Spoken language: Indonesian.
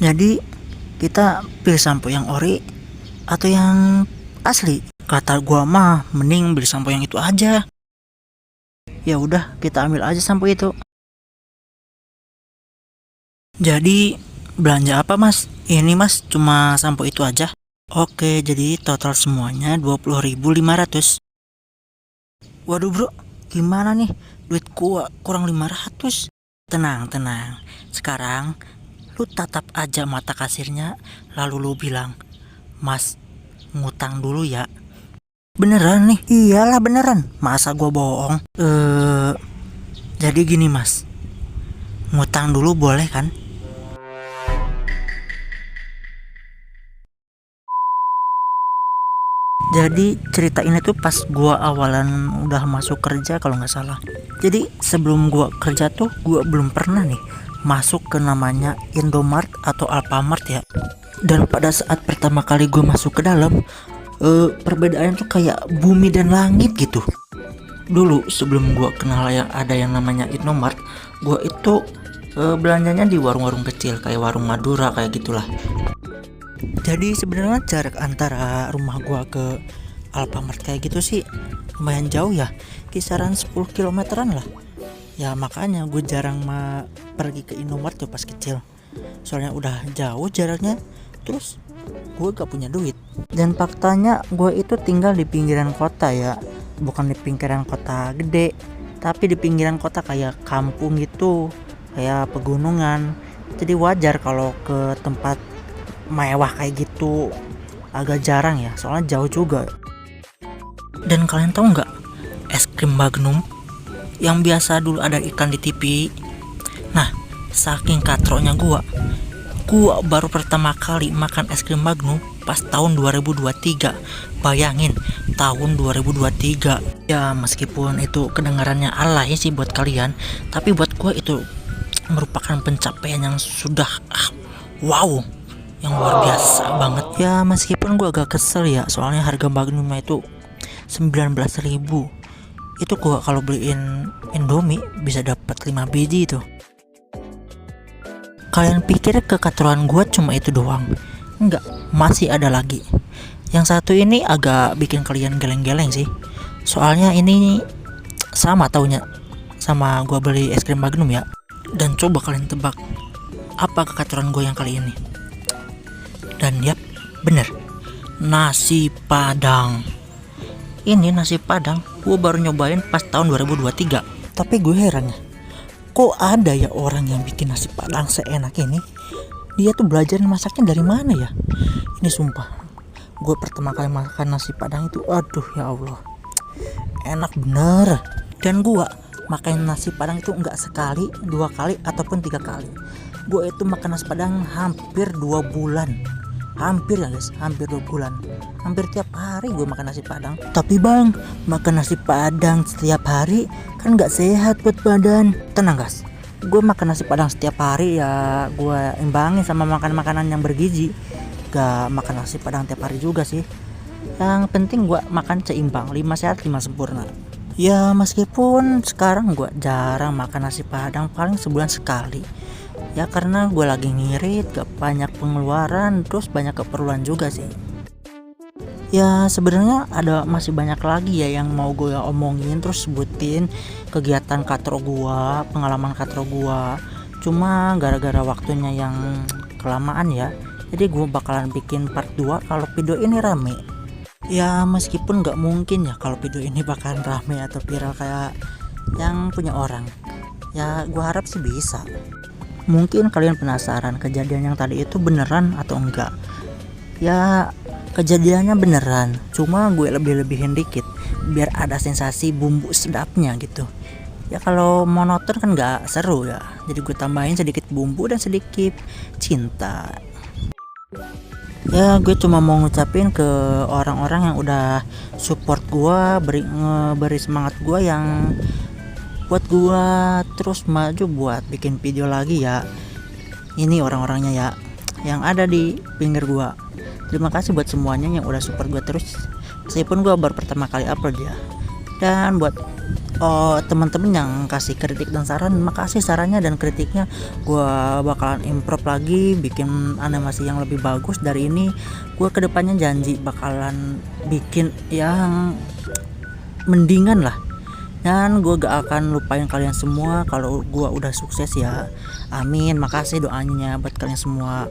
Jadi kita pilih sampo yang ori atau yang asli? Kata gua mah mending beli sampo yang itu aja. Ya udah, kita ambil aja sampo itu. Jadi belanja apa mas? Ini mas cuma sampo itu aja. Oke, jadi total semuanya 20.500. Waduh bro, gimana nih? Duit gua kurang 500. Tenang, tenang. Sekarang lu tatap aja mata kasirnya, lalu lu bilang, "Mas, ngutang dulu ya." Beneran nih? Iyalah beneran. Masa gua bohong? Jadi gini mas, ngutang dulu boleh kan? Jadi cerita ini tuh pas gua awalan udah masuk kerja kalau nggak salah. Jadi sebelum gua kerja tuh gua belum pernah nih masuk ke namanya Indomart atau Alfamart ya. Dan pada saat pertama kali gua masuk ke dalam, perbedaan tuh kayak bumi dan langit gitu. Dulu sebelum gua kenal yang ada yang namanya Indomart, gua itu belanjanya di warung-warung kecil kayak warung Madura kayak gitulah. Jadi sebenarnya jarak antara rumah gua ke Alfamart kayak gitu sih lumayan jauh ya, kisaran 10 kilometeran lah. Ya makanya gue jarang pergi ke Indomart tuh pas kecil. Soalnya udah jauh jaraknya, terus gue gak punya duit. Dan faktanya gue itu tinggal di pinggiran kota ya, bukan di pinggiran kota gede, tapi di pinggiran kota kayak kampung gitu, kayak pegunungan. Jadi wajar kalau ke tempat mewah kayak gitu agak jarang ya, soalnya jauh juga. Dan kalian tahu nggak es krim Magnum yang biasa dulu ada iklan di TV? Nah, saking katroknya gua baru pertama kali makan es krim Magnum pas tahun 2023. Bayangin, tahun 2023. Ya meskipun itu kedengarannya alay sih buat kalian, tapi buat gua itu merupakan pencapaian yang sudah wow, yang luar biasa banget. Ya meskipun gua agak kesel ya, soalnya harga Magnumnya itu 19.000. Itu gua kalau beliin Indomie bisa dapat 5 biji itu. Kalian pikir kekatruan gua cuma itu doang? Enggak, masih ada lagi. Yang satu ini agak bikin kalian geleng-geleng sih. Soalnya ini sama taunya sama gua beli es krim Magnum ya. Dan coba kalian tebak apa kekatruan gua yang kali ini? Dan yap, bener, nasi padang. Ini nasi padang gue baru nyobain pas tahun 2023. Tapi gue heran ya, kok ada ya orang yang bikin nasi padang seenak ini? Dia tuh belajar masaknya dari mana ya? Ini sumpah, gue pertama kali makan nasi padang itu, aduh ya Allah, enak bener. Dan gue makan nasi padang itu nggak sekali, 2 kali, ataupun 3 kali. Gue itu makan nasi padang hampir 2 bulan. Hampir ya guys, hampir 2 bulan. Hampir tiap hari gue makan nasi padang. Tapi bang, makan nasi padang setiap hari kan gak sehat buat badan. Tenang guys, gue makan nasi padang setiap hari ya gue imbangin sama makan makanan yang bergizi. Gak makan nasi padang tiap hari juga sih. Yang penting gue makan seimbang, 5 sehat 5 sempurna. Ya meskipun sekarang gue jarang makan nasi padang, paling sebulan sekali. Ya karena gue lagi ngirit, gak banyak pengeluaran, terus banyak keperluan juga sih. Ya sebenarnya masih banyak lagi ya yang mau gue omongin, terus sebutin kegiatan katro gue, pengalaman katro gue. Cuma gara-gara waktunya yang kelamaan ya, jadi gue bakalan bikin part 2 kalau video ini rame. Ya meskipun gak mungkin ya kalau video ini bakalan rame atau viral kayak yang punya orang. Ya gue harap sih bisa. Mungkin kalian penasaran kejadian yang tadi itu beneran atau enggak. Ya kejadiannya beneran, cuma gue lebih-lebihin dikit biar ada sensasi bumbu sedapnya gitu. Ya kalau monoton kan gak seru ya, jadi gue tambahin sedikit bumbu dan sedikit cinta. Ya gue cuma mau ngucapin ke orang-orang yang udah support gue, beri semangat gue, yang buat gua terus maju buat bikin video lagi ya. Ini orang-orangnya ya yang ada di pinggir gua. Terima kasih buat semuanya yang udah support gua terus, meskipun gua baru pertama kali upload ya. Dan buat teman-teman yang kasih kritik dan saran, makasih sarannya dan kritiknya. Gua bakalan improve lagi, bikin animasi yang lebih bagus dari ini. Gua kedepannya janji bakalan bikin yang mendingan lah. Dan gue gak akan lupain kalian semua kalau gue udah sukses ya. Amin. Makasih doanya buat kalian semua.